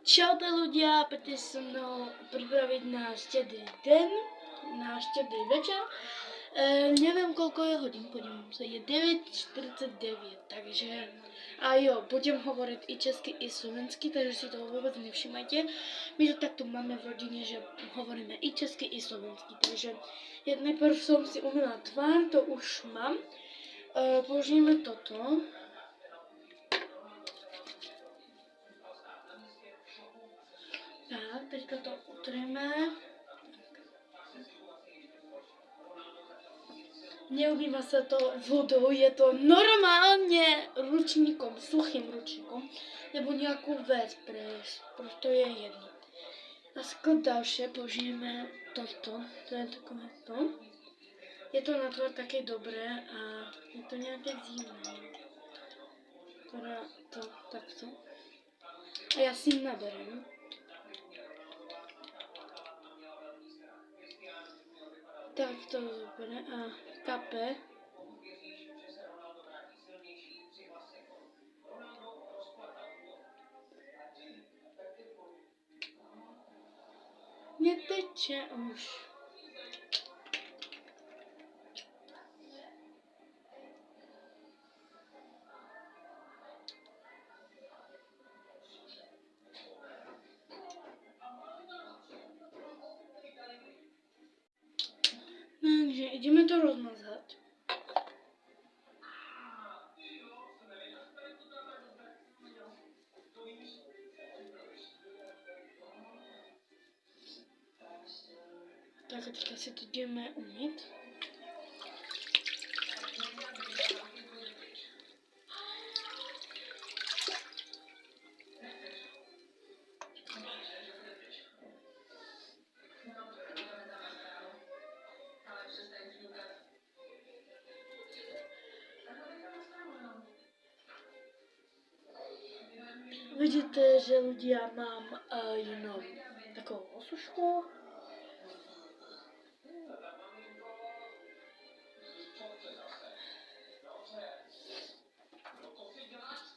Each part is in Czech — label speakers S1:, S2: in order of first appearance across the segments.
S1: Čaute ľudia, poďte so mnou pripraviť na štedrý den, na štedrý večer. Neviem koľko je hodín, podívám sa, je 9:49, takže a jo, budem hovoriť i česky, i slovensky, takže si toho vôbec nevšimajte. My to takto máme v rodine, že hovoríme i česky, i slovensky, takže najprv som si umyla tvár, to už mám. Použijeme toto. Tak, teďka to utreme. Neumýva sa to vodou, je to normálne ručníkom, suchým ručníkom, nebo nejakú vec prosto je jedno. A skôr ďalšie použijeme toto, to je takové to. Je to na tvár také dobré a je to nejaké zimné. Teda to, takto. A ja si naberiem. Tak to dobre a kape. Neteče už. Takže ideme to rozmazať. Tak a teďka si to ideme umyť. Vidíte, že ľudia mám jenom takovou osušku.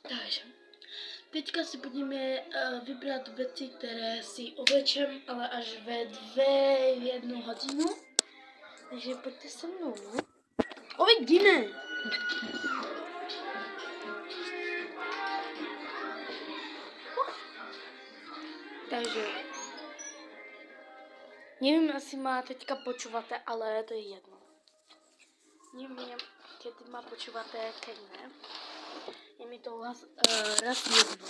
S1: Takže, teďka si budeme vybrat věci, které si oblečem, ale až ve 1 hodinu. Takže pojďte se mnou. Uvidíme! Takže, neviem, asi ma teďka počúvate, ale to je jedno. Neviem, kedy ma počúvate, keď ne. Je mi to raz jedno.